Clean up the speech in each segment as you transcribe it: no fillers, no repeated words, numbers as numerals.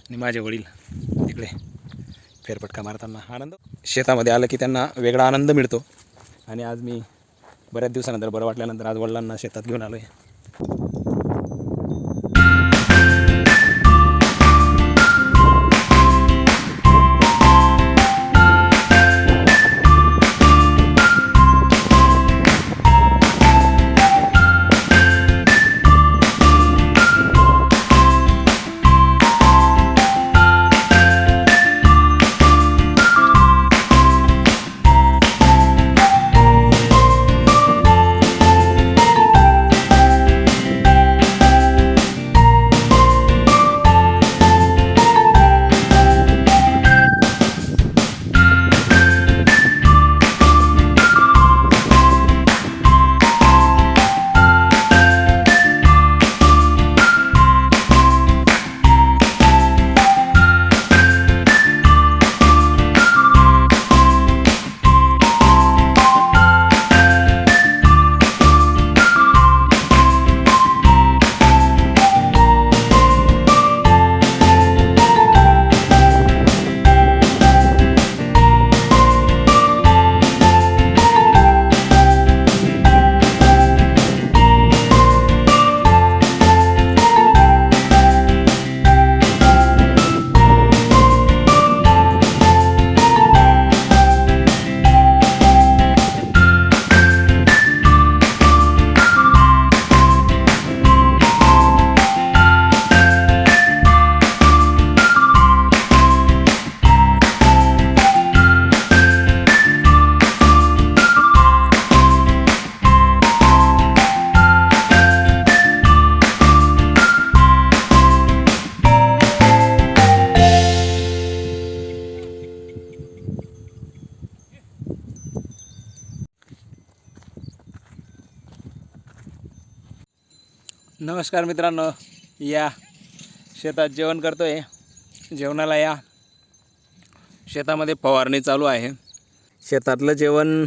आणि माझे वडील तिकडे फेरफटका मारताना आनंद शेतामध्ये आलं की त्यांना वेगळा आनंद मिळतो. आणि आज मी बऱ्याच दिवसानंतर बरं वाटल्यानंतर आज वडिलांना शेतात घेऊन आलो आहे. नमस्कार मित्रांनो, या शेतात जेवण करतो आहे. जेवणाला या. शेतामध्ये फवारणी चालू आहे. शेतातलं जेवण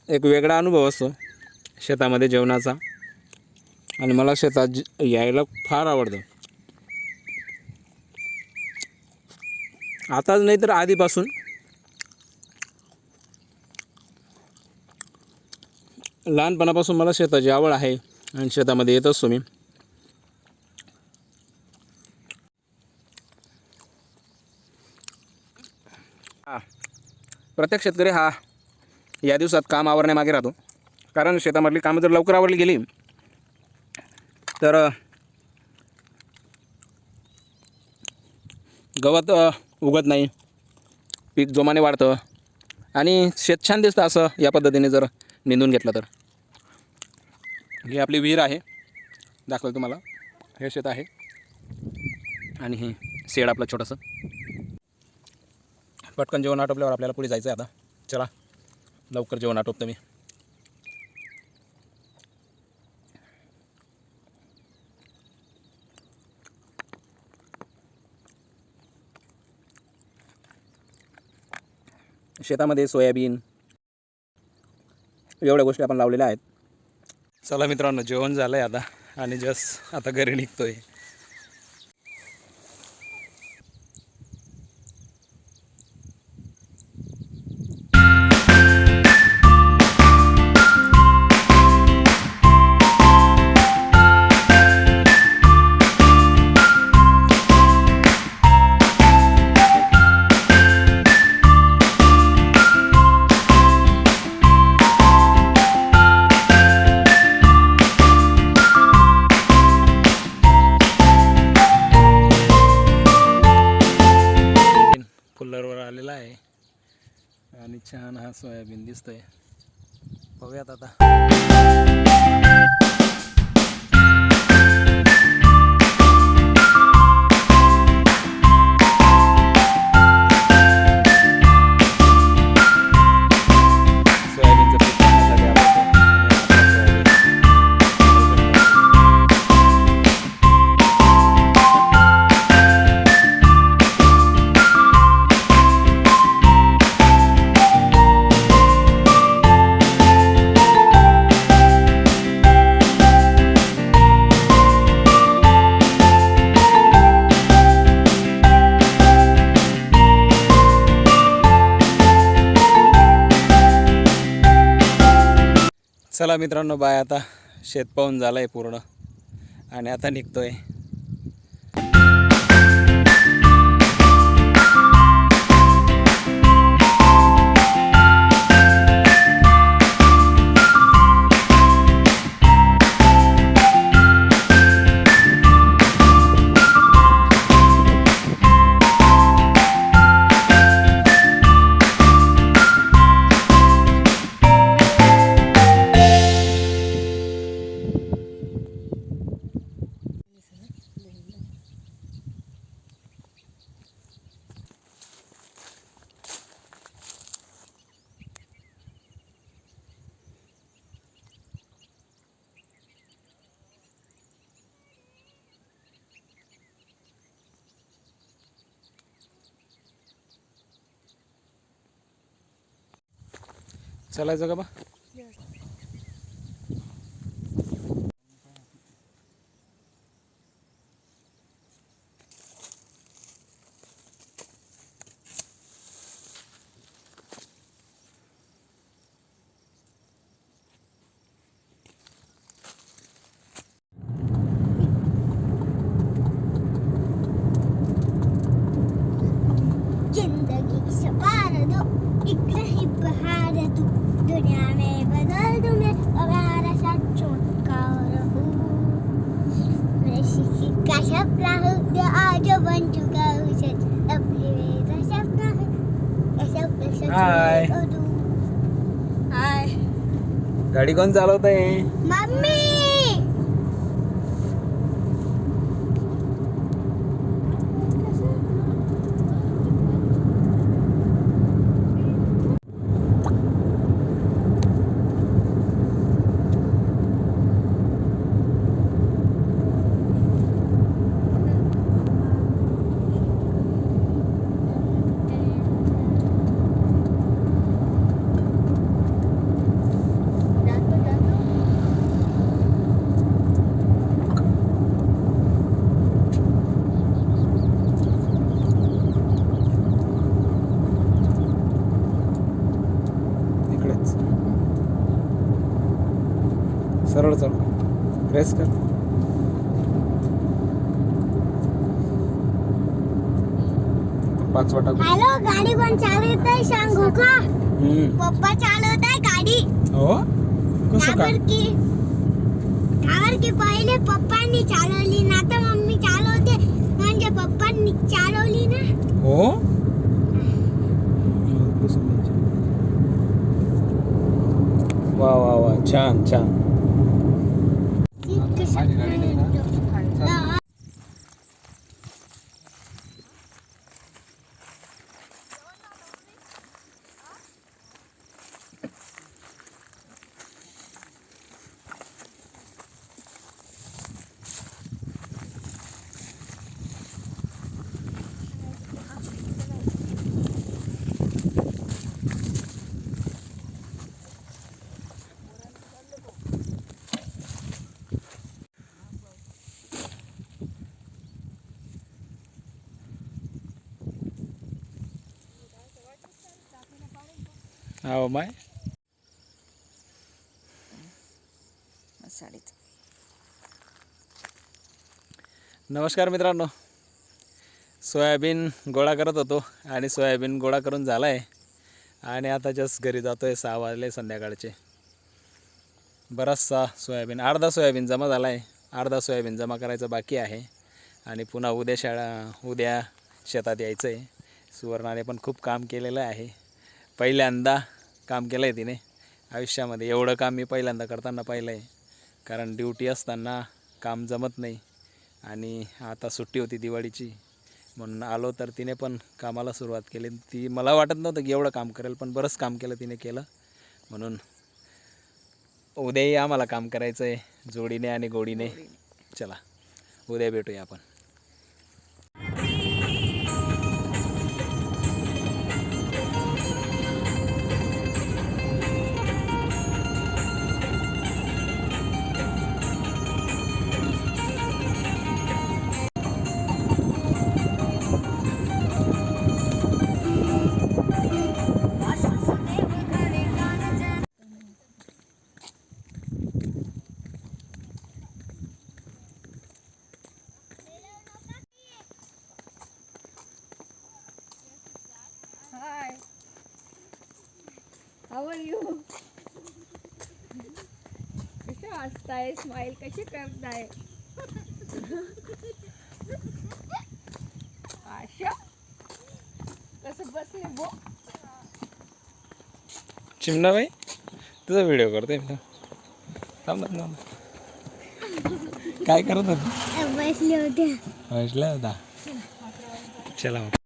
एक वेगळा अनुभव असतो शेतामध्ये जेवणाचा. आणि मला शेतात यायला फार आवडतं. आताच नाही तर आधीपासून. लहानपणापासून मला शेताची आवड आहे आणि शेतामध्ये येत असतो मी. प्रत्येक शेतकरी हा या दिवसात काम आवरण्यामागे राहतो. कारण शेतामधली कामं जर लवकर आवरली गेली तर गवत उगत नाही, पीक जोमाने वाढतं आणि शेत छान दिसतं. असं या पद्धतीने जर निंदून घेतलं तर. ही आपली विहीर आहे, दाखवलं तुम्हाला. हे शेत आहे आणि हे शेड आपलं छोटंसं. पटकन जेवण आटोपल्यावर आपल्याला पुढे जायचं आहे. आता चला लवकर जेवण आटोपतो मी. शेतामध्ये सोयाबीन एवढ्या गोष्टी आपण लावलेल्या आहेत. चला मित्रांनो, जेवण झालं आहे आता आणि जस्ट आता घरी निघतो आहे. फुल्लरवर आलेला आहे आणि छान हा सोयाबीन दिसतोय. बघूयात आता. चला मित्रांनो, बाय. आता शेत पाहून झालं आहे पूर्ण आणि आता निघतोय. चालायचं का बा? जिंदगी सवार दो, एक रही बहार दो, दुनिया में बदल दूं मैं हमारा सच्चों का रहूं. मैं किसी का सपना हूँ जो आज बन चुका हूँ सच. अब ये मेरा सपना है, ऐसा सच हाय. में दूं. हाय गाडी कोण चालवत आहे? मम्मी. सरळ चल, रेस कर. पाचवा टाकू. हॅलो, गाडी कोण चालवत आहे सांगू का? पप्पा चालवत आहे गाडी. हो, कसं काय? कावर की पहिले पप्पांनी चालवली ना, आता मम्मी चालवते, म्हणजे पप्पांनी चालवली ना. हो, वा वा वा, छान छान. हो माय. नमस्कार मित्रांनो, सोयाबीन गोळा करत होतो आणि सोयाबीन गोळा करून झाला आहे आणि आता जस्ट घरी जातो आहे. 6 वाजले संध्याकाळचे. बराचसा सोयाबीन, अर्धा सोयाबीन जमा झाला आहे, अर्धा सोयाबीन जमा करायचं बाकी आहे आणि पुन्हा उद्या शेतात यायचं आहे. सुवर्णाने पण खूप काम केलेलं आहे. पहिल्यांदा काम केलं आहे तिने आयुष्यामध्ये. एवढं काम मी पहिल्यांदा करताना पाहिलं आहे, कारण ड्युटी असताना काम जमत नाही आणि आता सुट्टी होती दिवाळीची म्हणून आलो, तर तिने पण कामाला सुरुवात केली. ती मला वाटत नव्हतं की एवढं काम करेल, पण बरंच काम केलं तिने केलं. म्हणून उद्याही आम्हाला काम करायचं आहे जोडीने आणि गोडीने. चला, उद्या भेटूया आपण. How are you? कसे हसताय, स्माइल कशी करताय? आशा कसं बसले बो? चिमणाबाई तुझा व्हिडिओ करतोय मी. थांब ना, थांब. काय करत होती? बसले होते. बसला होता. चला मग.